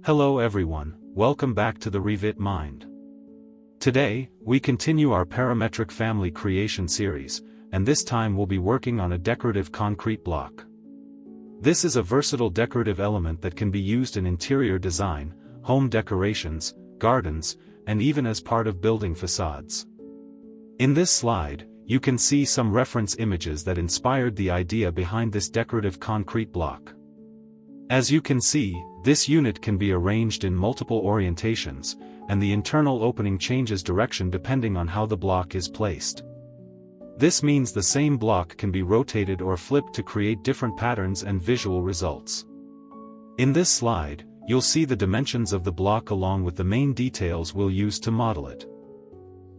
Hello everyone, welcome back to the Revit Mind. Today, we continue our parametric family creation series, and this time we'll be working on a decorative concrete block. This is a versatile decorative element that can be used in interior design, home decorations, gardens, and even as part of building facades. In this slide, you can see some reference images that inspired the idea behind this decorative concrete block. As you can see, this unit can be arranged in multiple orientations, and the internal opening changes direction depending on how the block is placed. This means the same block can be rotated or flipped to create different patterns and visual results. In this slide, you'll see the dimensions of the block along with the main details we'll use to model it.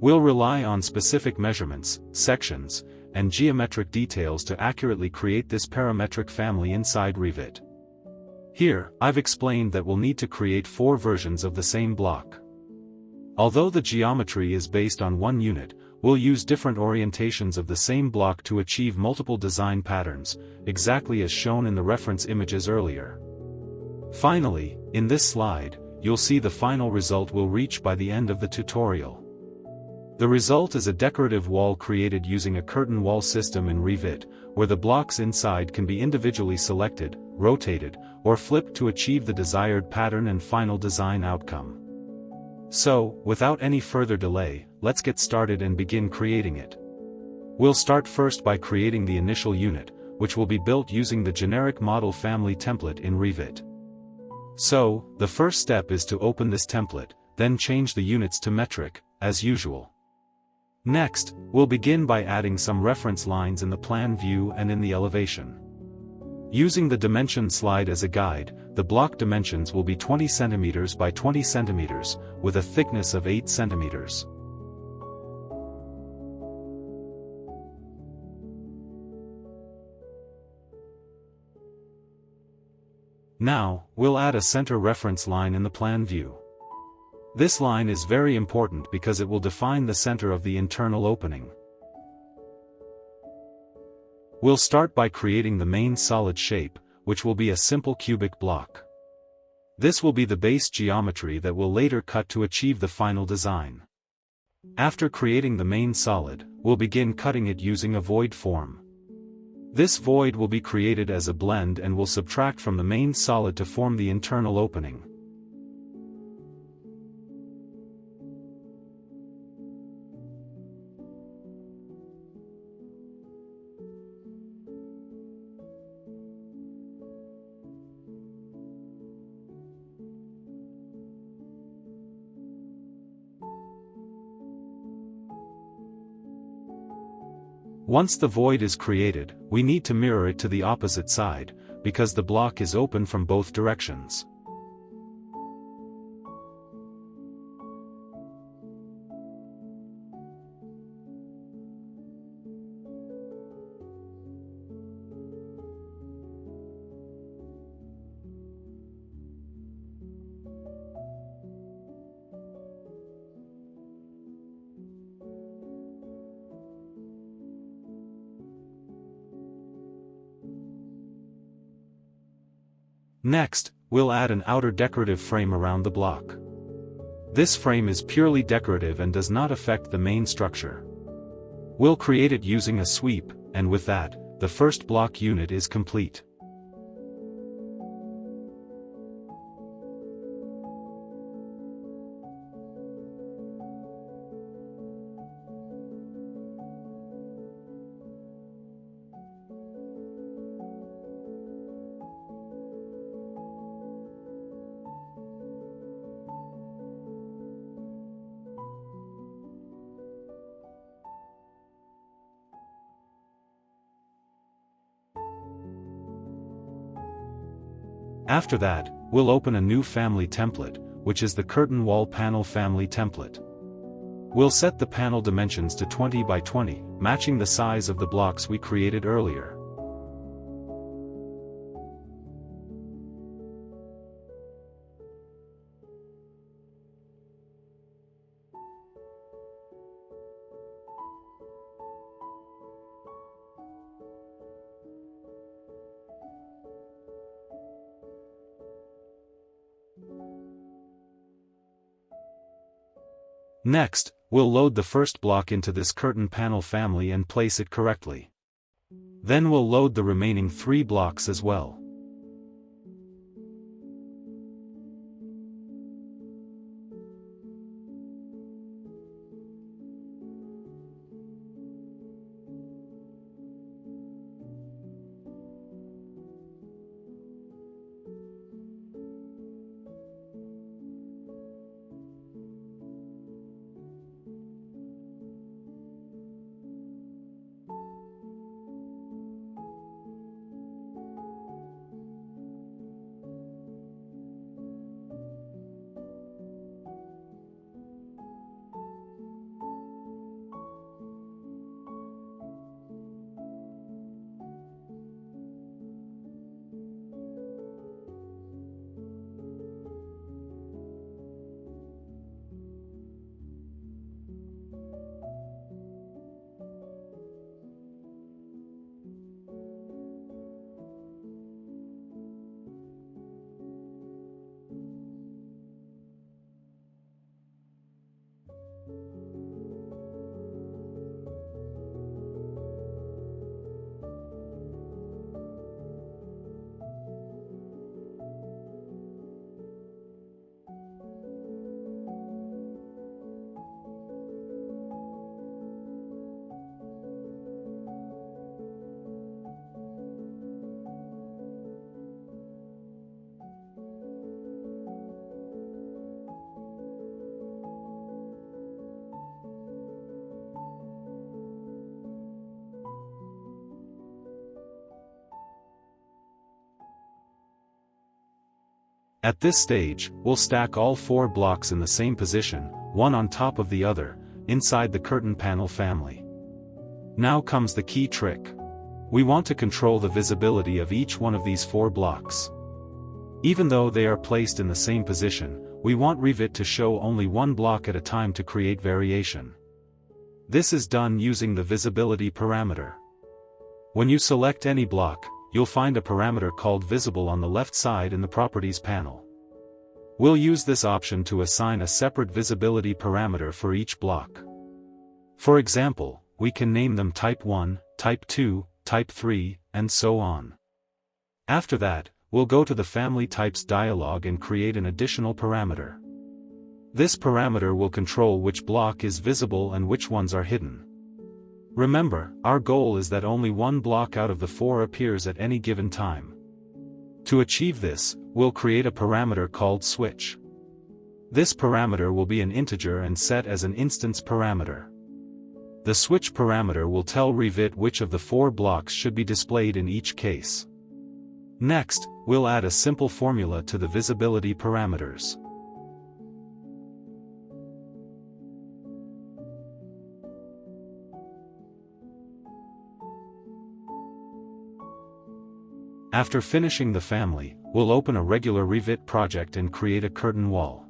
We'll rely on specific measurements, sections, and geometric details to accurately create this parametric family inside Revit. Here, I've explained that we'll need to create 4 versions of the same block. Although the geometry is based on one unit, we'll use different orientations of the same block to achieve multiple design patterns, exactly as shown in the reference images earlier. Finally, in this slide, you'll see the final result we'll reach by the end of the tutorial. The result is a decorative wall created using a curtain wall system in Revit, where the blocks inside can be individually selected, rotated, or flipped to achieve the desired pattern and final design outcome. So, without any further delay, let's get started and begin creating it. We'll start first by creating the initial unit, which will be built using the generic model family template in Revit. So, the first step is to open this template, then change the units to metric, as usual. Next, we'll begin by adding some reference lines in the plan view and in the elevation. Using the dimension slide as a guide, the block dimensions will be 20 cm by 20 cm, with a thickness of 8 cm. Now, we'll add a center reference line in the plan view. This line is very important because it will define the center of the internal opening. We'll start by creating the main solid shape, which will be a simple cubic block. This will be the base geometry that we'll later cut to achieve the final design. After creating the main solid, we'll begin cutting it using a void form. This void will be created as a blend and will subtract from the main solid to form the internal opening. Once the void is created, we need to mirror it to the opposite side, because the block is open from both directions. Next, we'll add an outer decorative frame around the block. This frame is purely decorative and does not affect the main structure. We'll create it using a sweep, and with that, the first block unit is complete. After that, we'll open a new family template, which is the curtain wall panel family template. We'll set the panel dimensions to 20 by 20, matching the size of the blocks we created earlier. Next, we'll load the first block into this curtain panel family and place it correctly. Then we'll load the remaining 3 blocks as well. At this stage, we'll stack all 4 blocks in the same position, one on top of the other, inside the curtain panel family. Now comes the key trick. We want to control the visibility of each one of these 4 blocks. Even though they are placed in the same position, we want Revit to show only one block at a time to create variation. This is done using the visibility parameter. When you select any block, you'll find a parameter called Visible on the left side in the Properties panel. We'll use this option to assign a separate visibility parameter for each block. For example, we can name them Type 1, Type 2, Type 3, and so on. After that, we'll go to the Family Types dialog and create an additional parameter. This parameter will control which block is visible and which ones are hidden. Remember, our goal is that only one block out of the 4 appears at any given time. To achieve this, we'll create a parameter called Switch. This parameter will be an integer and set as an instance parameter. The Switch parameter will tell Revit which of the 4 blocks should be displayed in each case. Next, we'll add a simple formula to the visibility parameters. After finishing the family, we'll open a regular Revit project and create a curtain wall.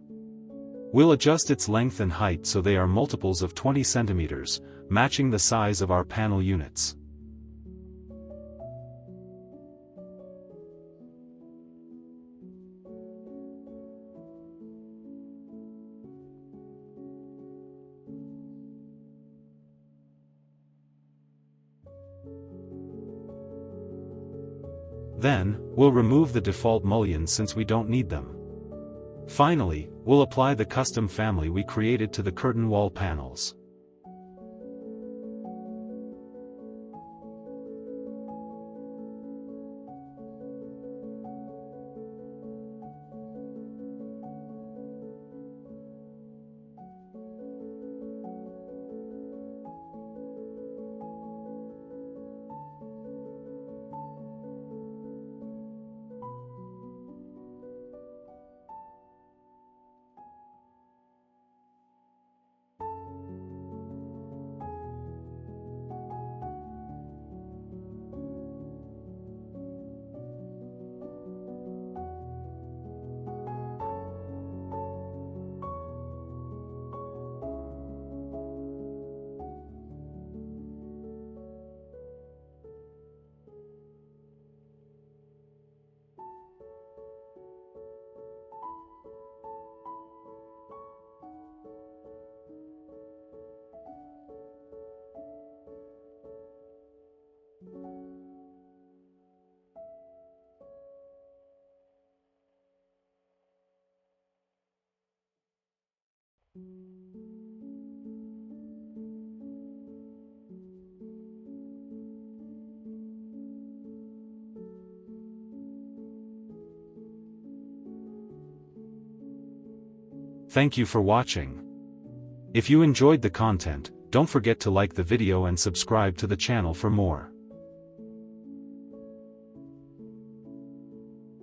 We'll adjust its length and height so they are multiples of 20 centimeters, matching the size of our panel units. Then, we'll remove the default mullions since we don't need them. Finally, we'll apply the custom family we created to the curtain wall panels. Thank you for watching. If you enjoyed the content, don't forget to like the video and subscribe to the channel for more.